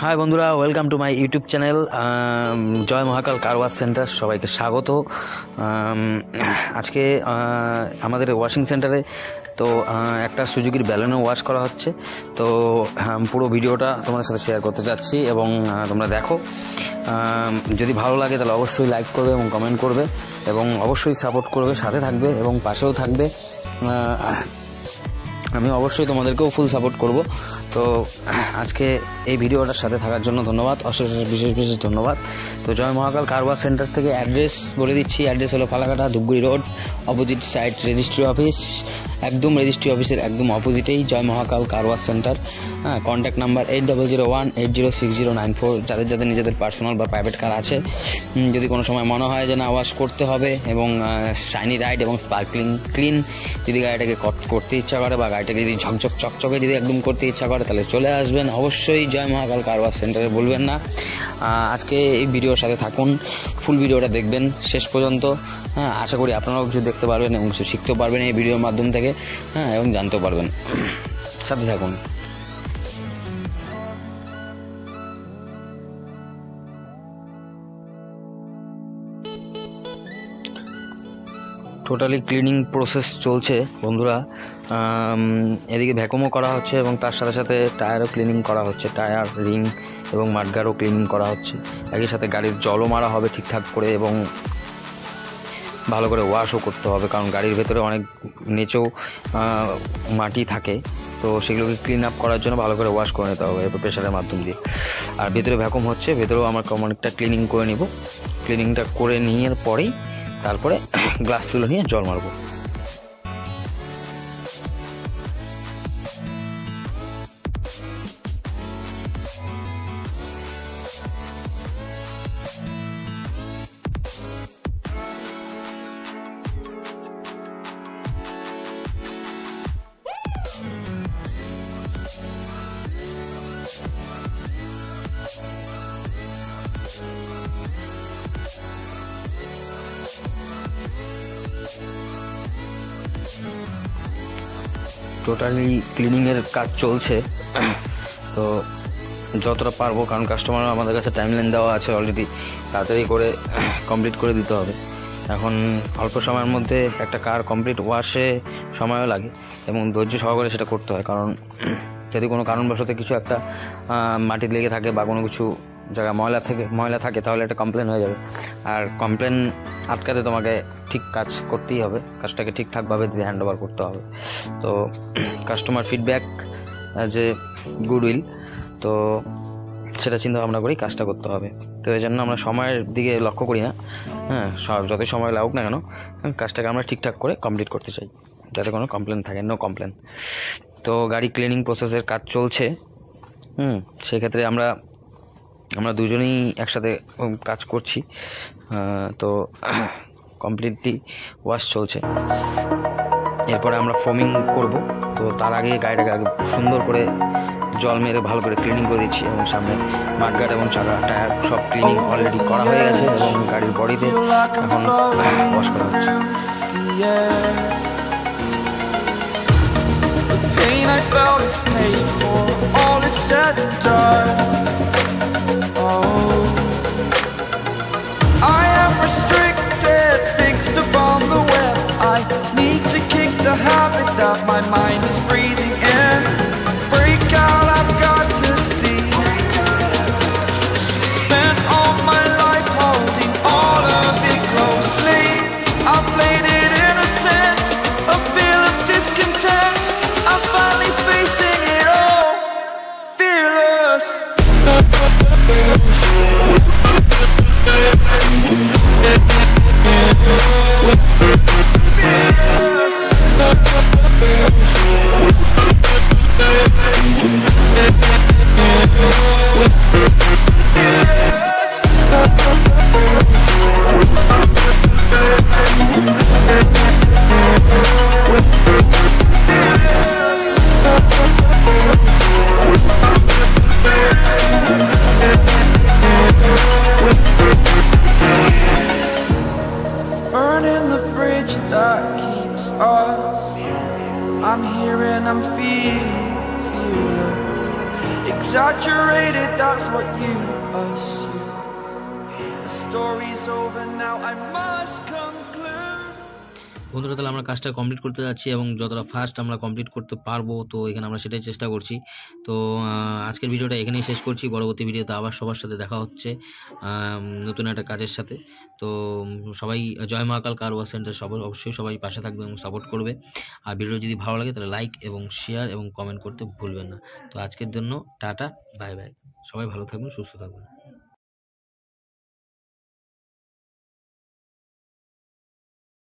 High বন্ধুরা, welcome to my YouTube channel Jai Mahakal car wash centre. সবাইকে স্বাগত। আজকে আমাদের ওয়াশিং সেন্টারে তো একটা সুজুকির ব্যালুনে ওয়াশ করা হচ্ছে। তো পুরো ভিডিওটা তোমাদের সাথে শেয়ার করতে চাচ্ছি এবং তোমরা দেখো। যদি ভালো লাগে তাহলে অবশ্যই লাইক করবে এবং কমেন্ট করবে এবং অবশ্যই সাপোর্ট করবে, সাথে থাকবে এবং পাশেও থাকবে। আমি অবশ্যই তোমাদেরকেও ফুল সাপোর্ট করব। তো আজকে এই ভিডিওটার সাথে থাকার জন্য ধন্যবাদ, অশেষ বিশেষ ধন্যবাদ। তো Joy Mahakal car wash centre থেকে অ্যাড্রেস বলে দিচ্ছি। অ্যাড্রেস হলো Falakata, Dhupguri road, opposite side registry office. একদম রেজিস্ট্রি অফিসের একদম অপোজিটেই Joy Mahakal car wash centre. Contact number 8001806094। যাদের যাদের নিজেদের পার্সোনাল বা প্রাইভেট কার আছে, যদি কোনো সময় মনে হয় যে না ওয়াশ করতে হবে এবং শাইনি রাইড এবং স্পার্কলিং ক্লিন যদি গাড়িটাকে করতে ইচ্ছা করে বা গাড়িটাকে যদি ঝকঝক চকচকে যদি একদম করতে ইচ্ছা করে, তাহলে চলে আসবেন অবশ্যই জয় মহাকাল কার ওয়াশ সেন্টারে, বলবেন না। আজকে এই ভিডিওর সাথে থাকুন, ফুল ভিডিওটা দেখবেন শেষ পর্যন্ত। আশা করি আপনারাও কিছু দেখতে পারবেন এবং কিছু শিখতেও পারবেন এই ভিডিওর মাধ্যম থেকে, এবং জানতেও পারবেন। সাথে থাকুন। টোটালি ক্লিনিং প্রসেস চলছে বন্ধুরা। এদিকে ভ্যাকুমও করা হচ্ছে এবং তার সাথে সাথে টায়ারও ক্লিনিং করা হচ্ছে। টায়ার, রিং এবং মাডগার্ডও ক্লিনিং করা হচ্ছে। একই সাথে গাড়ির জলও মারা হবে ঠিকঠাক করে এবং ভালো করে ওয়াশও করতে হবে, কারণ গাড়ির ভেতরে অনেক নিচেও মাটি থাকে। তো সেগুলোকে ক্লিন আপ করার জন্য ভালো করে ওয়াশ করে নিতে হবে এরপর প্রেশারের মাধ্যম দিয়ে। আর ভেতরে ভ্যাকুম হচ্ছে, ভেতরেও আমরা অনেকটা ক্লিনিং করে নিব। ক্লিনিংটা করে নিয়ে পরেই তারপরে গ্লাস তুলে নিয়ে জল মারবো। টোটালি ক্লিনিংয়ের কাজ চলছে। তো যতটা পারবো, কারণ কাস্টমার আমাদের কাছে টাইমলাইন দেওয়া আছে অলরেডি, তাড়াতাড়ি করে কমপ্লিট করে দিতে হবে। এখন অল্প সময়ের মধ্যে একটা কার কমপ্লিট ওয়াশে সময়ও লাগে এবং ধৈর্য সহকারে সেটা করতে হয়, কারণ যদি কোনো কারণবশত কিছু একটা মাটি লেগে থাকে বা কোনো কিছু জায়গায় ময়লা থাকে তাহলে একটা কমপ্লেন হয়ে যাবে। আর কমপ্লেন আটকাতে তোমাকে ঠিক কাজ করতেই হবে, কাজটাকে ঠিকঠাকভাবে দিয়ে হ্যান্ড ওভার করতে হবে। তো কাস্টমার ফিডব্যাক যে গুডউইল, তো সেটা চিন্তা ভাবনা করেই কাজটা করতে হবে। তো এই জন্য আমরা সময়ের দিকে লক্ষ্য করি না। যতই সময় লাগুক না কেন, কাজটাকে আমরা ঠিকঠাক করে কমপ্লিট করতে চাই, যাতে কোনো কমপ্লেন থাকে, নো কমপ্লেন। তো গাড়ি ক্লিনিং প্রসেসের কাজ চলছে। সেক্ষেত্রে আমরা দুজনেই একসাথে কাজ করছি। তো কমপ্লিটলি ওয়াশ চলছে। এরপরে আমরা ফোমিং করব। তো তার আগে গাড়িটাকে আগে সুন্দর করে জল মেরে ভালো করে ক্লিনিং করে দিচ্ছি এবং সামনে মাডগার্ড এবং চাকা, টায়ার সব ক্লিনিং অলরেডি করা হয়ে গেছে এবং গাড়ির বডিতে এখন ওয়াশ করা হচ্ছে। I felt is paid for, all is said and done. Oh, I am restricted, fixed upon the web. I need to kick the habit that my mind is breathing in. Break out, I've got to see. Spent all my life holding all of it closely. I played it innocent, a feel of discontent. I'm finally facing exaggerated, that's what you assume. The story's over now, I must conclude. বন্ধুরা, তাহলে আমরা কাজটা complete করতে যাচ্ছি এবং যতটা fast আমরা complete করতে পারবো, তো এখানে আমরা সেটাই চেষ্টা করছি। তো আজকের ভিডিওটা এখানেই শেষ করছি। পরবর্তী ভিডিওতে আবার সবার সাথে দেখা হচ্ছে নতুন একটা কাজের সাথে। তো সবাই জয় মহাকাল কার ওয়াশ সেন্টার অবশ্যই সবাই পাশে থাকবে এবং সাপোর্ট করবে। আর ভিডিও যদি ভালো লাগে তাহলে লাইক এবং শেয়ার এবং কমেন্ট করতে ভুলবেন না। তো আজকের জন্য টাটা, বাই বাই। সবাই ভালো থাকবেন, সুস্থ থাকবেন।